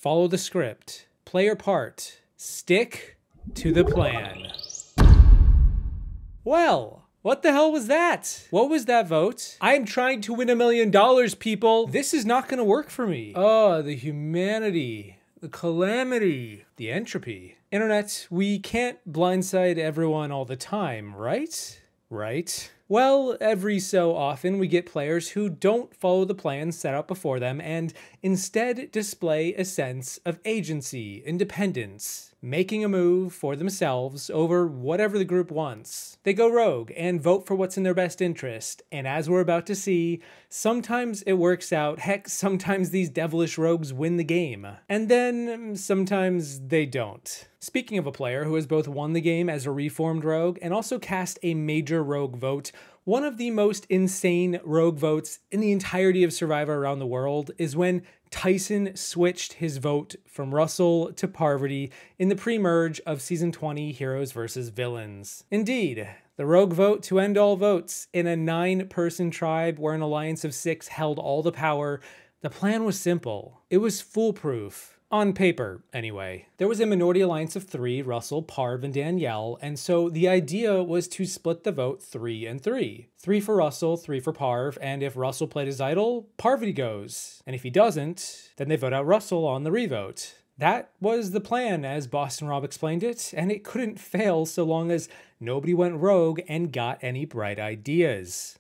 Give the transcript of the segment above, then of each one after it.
follow the script, play your part, stick to the plan. Well, what the hell was that? What was that vote? I'm trying to win $1 million, people. This is not gonna work for me. Oh, the humanity, the calamity, the entropy. Internet, we can't blindside everyone all the time, right? Right? Well, every so often we get players who don't follow the plan set out before them and instead display a sense of agency, independence, making a move for themselves over whatever the group wants. They go rogue and vote for what's in their best interest, and as we're about to see, sometimes it works out. Heck, sometimes these devilish rogues win the game, and then sometimes they don't. Speaking of a player who has both won the game as a reformed rogue and also cast a major rogue vote, one of the most insane rogue votes in the entirety of Survivor around the world is when Tyson switched his vote from Russell to Parvati in the pre-merge of Season 20 Heroes vs. Villains. Indeed, the rogue vote to end all votes in a 9-person tribe where an alliance of 6 held all the power. The plan was simple. It was foolproof. On paper, anyway. There was a minority alliance of 3, Russell, Parv, and Danielle, and so the idea was to split the vote 3 and 3. 3 for Russell, 3 for Parv, and if Russell played his idol, Parvati goes. And if he doesn't, then they vote out Russell on the revote. That was the plan, as Boston Rob explained it, and it couldn't fail so long as nobody went rogue and got any bright ideas.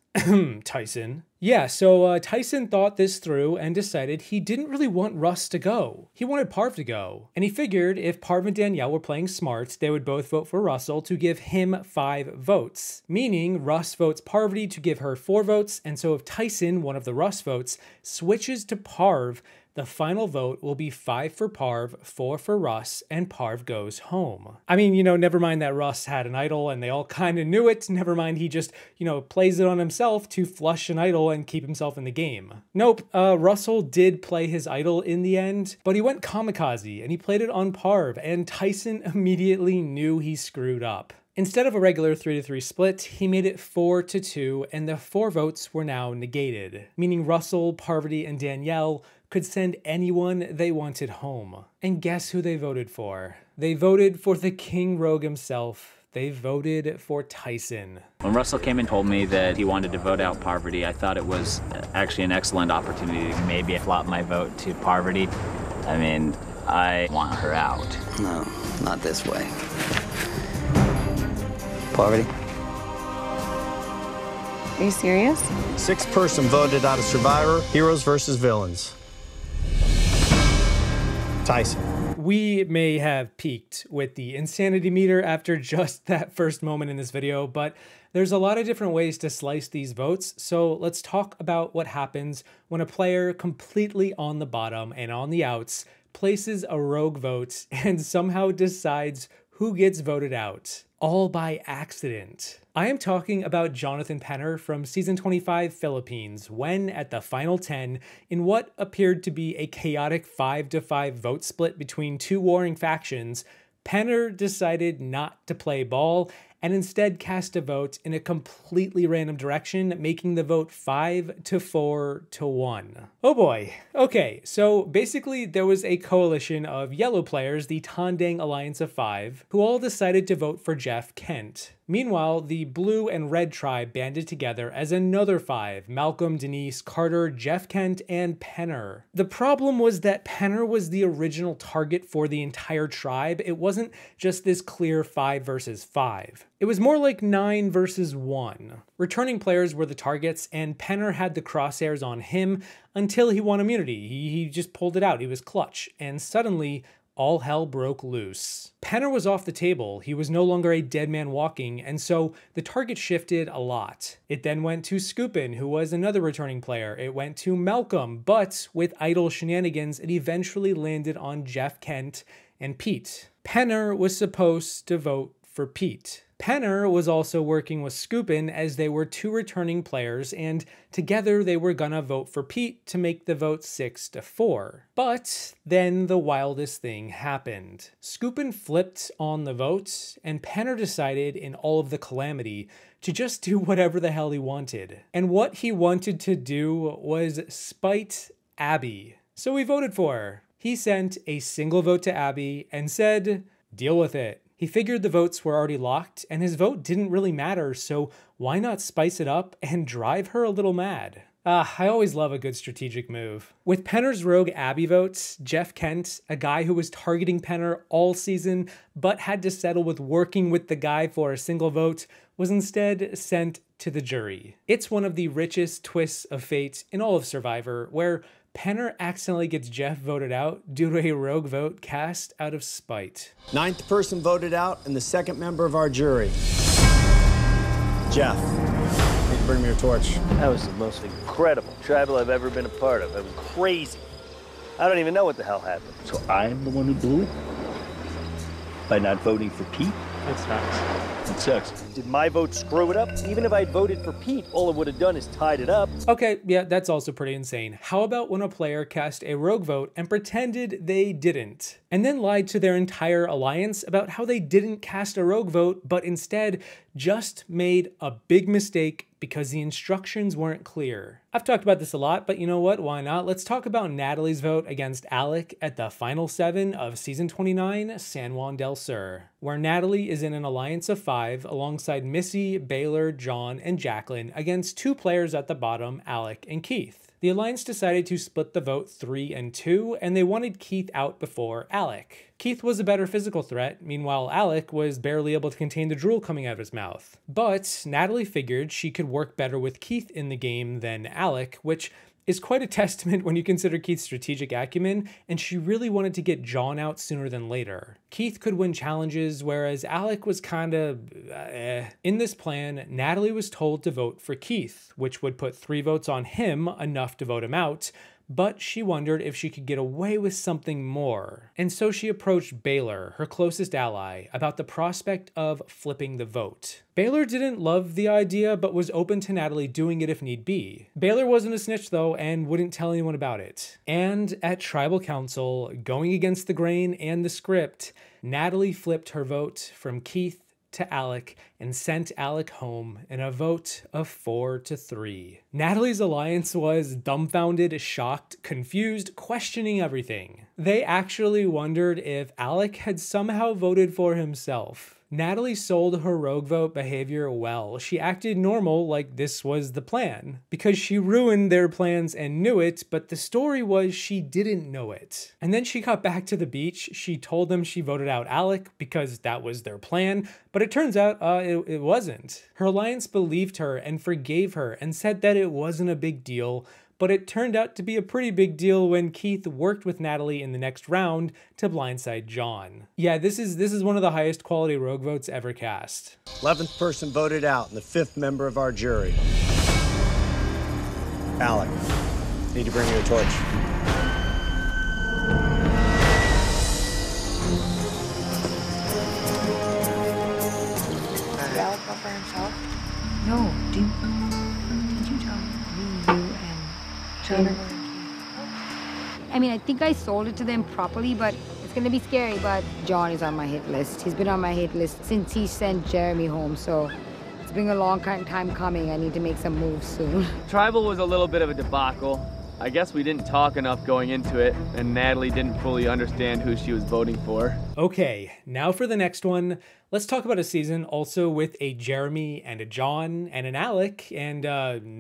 Tyson. Yeah, so Tyson thought this through and decided he didn't really want Russ to go. He wanted Parv to go. And he figured if Parv and Danielle were playing smart, they would both vote for Russell to give him 5 votes. Meaning Russ votes Parvati to give her 4 votes, and so if Tyson, one of the Russ votes, switches to Parv, the final vote will be 5 for Parv, 4 for Russ, and Parv goes home. I mean, you know, never mind that Russ had an idol and they all kind of knew it. Never mind he just, you know, plays it on himself to flush an idol and keep himself in the game. Nope, Russell did play his idol in the end, but he went kamikaze and he played it on Parv, and Tyson immediately knew he screwed up. Instead of a regular 3-3 split, he made it 4-2, and the 4 votes were now negated, meaning Russell, Parvati, and Danielle could send anyone they wanted home. And guess who they voted for? They voted for the King Rogue himself. They voted for Tyson. When Russell came and told me that he wanted to vote out Parvati, I thought it was actually an excellent opportunity to maybe flop my vote to Parvati. I mean, I want her out. No, not this way. Parvati? Are you serious? 6-person voted out of Survivor, Heroes vs. Villains. Tyson. We may have peaked with the insanity meter after just that first moment in this video, but there's a lot of different ways to slice these votes, so let's talk about what happens when a player completely on the bottom and on the outs places a rogue vote and somehow decides who gets voted out, all by accident. I am talking about Jonathan Penner from Season 25 Philippines, when at the final 10, in what appeared to be a chaotic 5-5 vote split between 2 warring factions, Penner decided not to play ball and instead cast a vote in a completely random direction, making the vote 5-4-1. Oh boy. Okay, so basically there was a coalition of yellow players, the Tandang Alliance of 5, who all decided to vote for Jeff Kent. Meanwhile, the blue and red tribe banded together as another 5, Malcolm, Denise, Carter, Jeff Kent, and Penner. The problem was that Penner was the original target for the entire tribe. It wasn't just this clear 5 versus 5. It was more like 9 versus 1. Returning players were the targets, and Penner had the crosshairs on him until he won immunity. He just pulled it out. He was clutch, and suddenly all hell broke loose. Penner was off the table. He was no longer a dead man walking, and so the target shifted a lot. It then went to Scoopin, who was another returning player. It went to Malcolm, but with idle shenanigans, it eventually landed on Jeff Kent and Pete. Penner was supposed to vote for Pete. Penner was also working with Scoopin as they were 2 returning players, and together they were gonna vote for Pete to make the vote 6-4. But then the wildest thing happened. Scoopin flipped on the vote, and Penner decided in all of the calamity to just do whatever the hell he wanted. And what he wanted to do was spite Abby. So we voted for her. He sent a single vote to Abby and said, deal with it. He figured the votes were already locked and his vote didn't really matter, so why not spice it up and drive her a little mad? I always love a good strategic move. With Penner's rogue Abby votes, Jeff Kent, a guy who was targeting Penner all season but had to settle with working with the guy for a single vote, was instead sent to the jury. It's one of the richest twists of fate in all of Survivor, where Penner accidentally gets Jeff voted out due to a rogue vote cast out of spite. 9th person voted out and the 2nd member of our jury. Jeff, need to bring me your torch. That was the most incredible tribal I've ever been a part of. It was crazy. I don't even know what the hell happened. So I'm the one who blew it? By not voting for Pete? That sucks. It sucks. Did my vote screw it up? Even if I'd voted for Pete, all it would have done is tied it up. Okay, yeah, that's also pretty insane. How about when a player cast a rogue vote and pretended they didn't, and then lied to their entire alliance about how they didn't cast a rogue vote, but instead just made a big mistake because the instructions weren't clear. I've talked about this a lot, but you know what? Why not? Let's talk about Natalie's vote against Alec at the final 7 of season 29, San Juan del Sur, where Natalie is in an alliance of 5 alongside Missy, Baylor, John, and Jacqueline against 2 players at the bottom, Alec and Keith. The alliance decided to split the vote 3 and 2, and they wanted Keith out before Alec. Keith was a better physical threat, meanwhile Alec was barely able to contain the drool coming out of his mouth. But Natalie figured she could work better with Keith in the game than Alec, which is quite a testament when you consider Keith's strategic acumen, and she really wanted to get John out sooner than later. Keith could win challenges, whereas Alec was kinda In this plan, Natalie was told to vote for Keith, which would put 3 votes on him, enough to vote him out, but she wondered if she could get away with something more. And so she approached Baylor, her closest ally, about the prospect of flipping the vote. Baylor didn't love the idea, but was open to Natalie doing it if need be. Baylor wasn't a snitch though, and wouldn't tell anyone about it. And at Tribal Council, going against the grain and the script, Natalie flipped her vote from Keith to Alec and sent Alec home in a vote of 4-3. Natalie's alliance was dumbfounded, shocked, confused, questioning everything. They actually wondered if Alec had somehow voted for himself. Natalie sold her rogue vote behavior well. She acted normal, like this was the plan, because she ruined their plans and knew it, but the story was she didn't know it. And then she got back to the beach. She told them she voted out Alec because that was their plan, but it turns out it wasn't. Her alliance believed her and forgave her and said that it wasn't a big deal, but it turned out to be a pretty big deal when Keith worked with Natalie in the next round to blindside John. Yeah, this is one of the highest quality rogue votes ever cast. 11th person voted out and the 5th member of our jury. Alec, need to bring you a torch. Did Alec vote for himself? No. Did you tell me? You and Trevor? I mean, I think I sold it to them properly, but it's gonna be scary. But John is on my hit list. He's been on my hit list since he sent Jeremy home, so it's been a long time coming. I need to make some moves soon. Tribal was a little bit of a debacle. I guess we didn't talk enough going into it, and Natalie didn't fully understand who she was voting for. Okay, now for the next one. Let's talk about a season also with a Jeremy and a John and an Alec and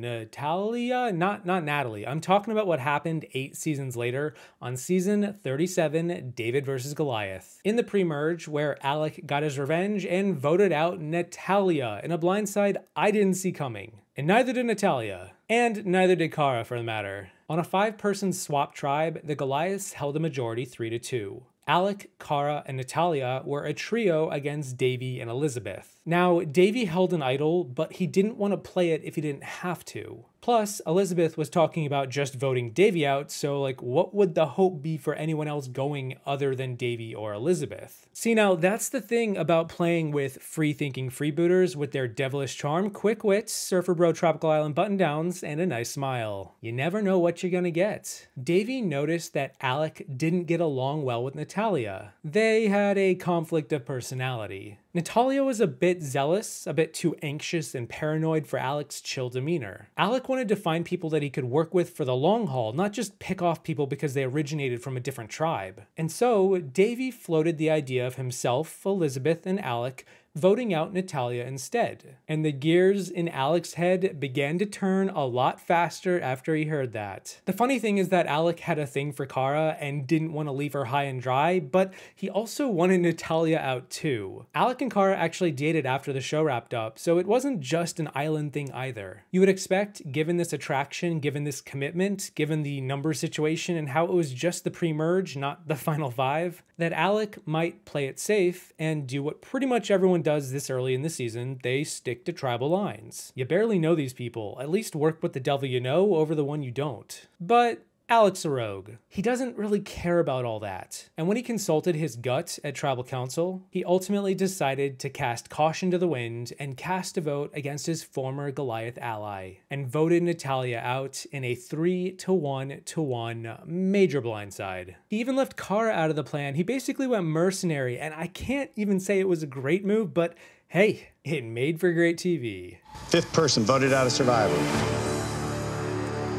Natalia, not Natalie. I'm talking about what happened 8 seasons later on season 37, David versus Goliath. In the pre-merge, where Alec got his revenge and voted out Natalia in a blindside I didn't see coming. And neither did Natalia. And neither did Kara, for the matter. On a 5-person swap tribe, the Goliaths held a majority 3-2. Alec, Kara, and Natalia were a trio against Davey and Elizabeth. Now, Davey held an idol, but he didn't want to play it if he didn't have to. Plus, Elizabeth was talking about just voting Davey out, so like, what would the hope be for anyone else going other than Davey or Elizabeth? See, now, that's the thing about playing with free-thinking freebooters with their devilish charm, quick wits, surfer bro tropical island button-downs, and a nice smile. You never know what you're gonna get. Davey noticed that Alec didn't get along well with Natalia. They had a conflict of personality. Natalia was a bit zealous, a bit too anxious and paranoid for Alec's chill demeanor. Alec wanted to find people that he could work with for the long haul, not just pick off people because they originated from a different tribe. And so, Davy floated the idea of himself, Elizabeth, and Alec voting out Natalia instead. And the gears in Alec's head began to turn a lot faster after he heard that. The funny thing is that Alec had a thing for Kara and didn't want to leave her high and dry, but he also wanted Natalia out too. Alec and Kara actually dated after the show wrapped up, so it wasn't just an island thing either. You would expect, given this attraction, given this commitment, given the number situation and how it was just the pre-merge, not the final five, that Alec might play it safe and do what pretty much everyone does this early in the season: they stick to tribal lines. You barely know these people, at least work with the devil you know over the one you don't. But Alec's a rogue. He doesn't really care about all that. And when he consulted his gut at tribal council, he ultimately decided to cast caution to the wind and cast a vote against his former Goliath ally, and voted Natalia out in a 3-1-1 major blindside. He even left Kara out of the plan. He basically went mercenary, and I can't even say it was a great move, but hey, it made for great TV. 5th person voted out of Survivor.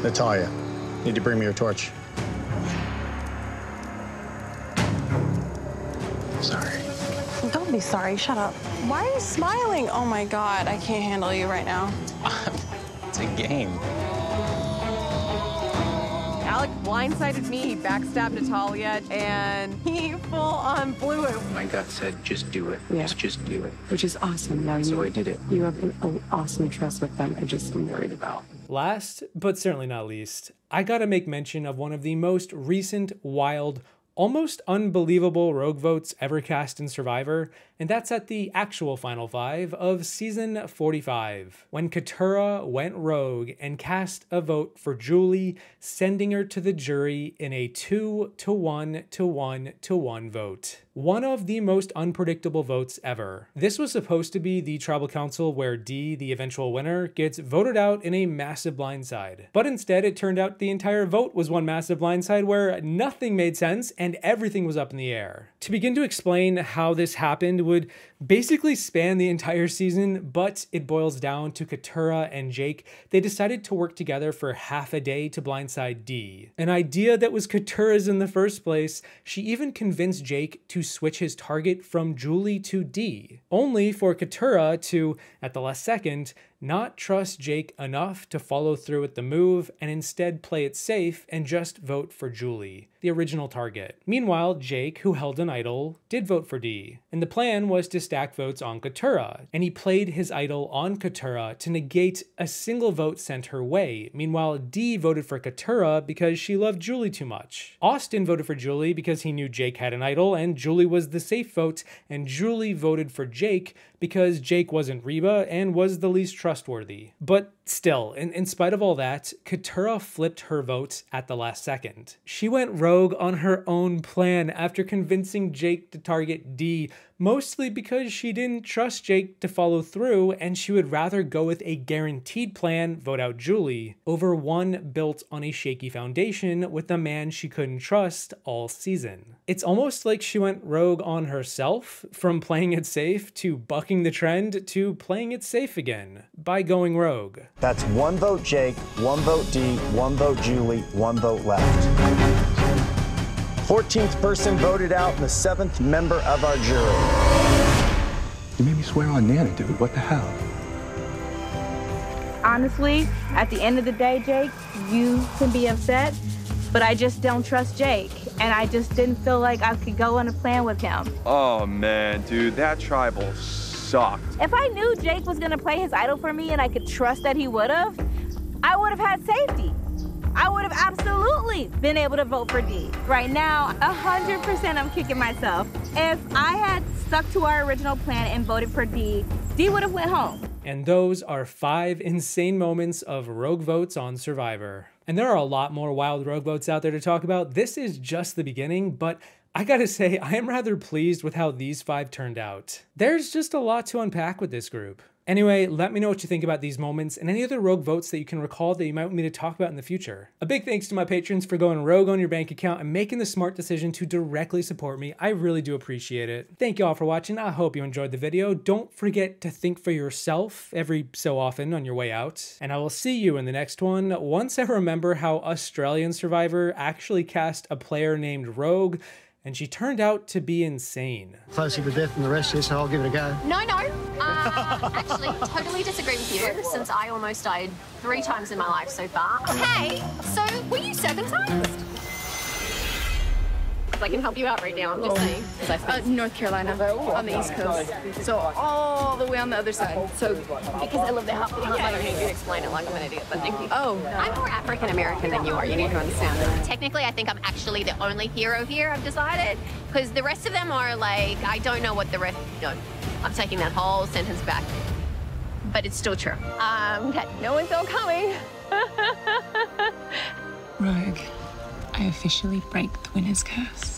Natalia. Need to bring me your torch. Sorry. Don't be sorry, shut up. Why are you smiling? Oh my God, I can't handle you right now. It's a game. Alec blindsided me, he backstabbed Natalia, and he full-on blew it. My gut said, just do it. Yeah. Just do it. Which is awesome. Now So I did it. you have an awesome trust with them. I just am worried about. Last, but certainly not least, I gotta make mention of one of the most recent, wild, almost unbelievable rogue votes ever cast in Survivor, and that's at the actual Final Five of Season 45, when Keturah went rogue and cast a vote for Julie, sending her to the jury in a 2-1-1-1 vote. One of the most unpredictable votes ever. This was supposed to be the tribal council where Dee, the eventual winner, gets voted out in a massive blindside. But instead, it turned out the entire vote was one massive blindside where nothing made sense and everything was up in the air. To begin to explain how this happened would basically span the entire season, but it boils down to Keturah and Jake. They decided to work together for half a day to blindside Dee. An idea that was Keturah's in the first place. She even convinced Jake to switch his target from Julie to Dee, only for Keturah to, at the last second, not trust Jake enough to follow through with the move and instead play it safe and just vote for Julie, the original target. Meanwhile, Jake, who held an idol, did vote for Dee, and the plan was to stack votes on Keturah, and he played his idol on Keturah to negate a single vote sent her way. Meanwhile, Dee voted for Keturah because she loved Julie too much. Austin voted for Julie because he knew Jake had an idol and Julie was the safe vote, and Julie voted for Jake because Jake wasn't Reba and was the least trustworthy. But still, in spite of all that, Keturah flipped her vote at the last second. She went rogue on her own plan after convincing Jake to target Dee, mostly because she didn't trust Jake to follow through and she would rather go with a guaranteed plan, vote out Julie, over one built on a shaky foundation with a man she couldn't trust all season. It's almost like she went rogue on herself, from playing it safe to bucking the trend to playing it safe again by going rogue. That's 1 vote Jake, 1 vote Dee, 1 vote Julie, 1 vote left. 14th person voted out and the 7th member of our jury. You made me swear on Nana, dude. What the hell? Honestly, at the end of the day, Jake, you can be upset, but I just don't trust Jake. And I just didn't feel like I could go on a plan with him. Oh man, dude, that tribal sucked. If I knew Jake was gonna play his idol for me and I could trust that he would've, I would've had safety. I would've absolutely been able to vote for Dee. Right now, 100% I'm kicking myself. If I had stuck to our original plan and voted for Dee, Dee would've went home. And those are 5 insane moments of rogue votes on Survivor. And there are a lot more wild rogue votes out there to talk about. This is just the beginning, but I gotta say, I am rather pleased with how these 5 turned out. There's just a lot to unpack with this group. Anyway, let me know what you think about these moments and any other rogue votes that you can recall that you might want me to talk about in the future. A big thanks to my patrons for going rogue on your bank account and making the smart decision to directly support me. I really do appreciate it. Thank you all for watching. I hope you enjoyed the video. Don't forget to think for yourself every so often on your way out. And I will see you in the next one. Once I remember how Australian Survivor actually cast a player named Rogue, and she turned out to be insane. Closer to death than the rest here, so I'll give it a go. No. Actually, totally disagree with you, since I almost died 3 times in my life so far. Hey, so were you circumcised? I can help you out right now, I'm just saying. North Carolina, on the East Coast. So all the way on the other side. So because I live there half the time, I don't need you to explain it like I'm an idiot, but thank you. Oh. I'm more African American than you are, you need to understand. Technically, I think I'm actually the only hero here, I've decided, because the rest of them are like, I don't know what the rest, no, I'm taking that whole sentence back, but it's still true. Okay, no one saw coming. Rogue, I officially break the winner's curse.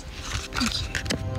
Thank you.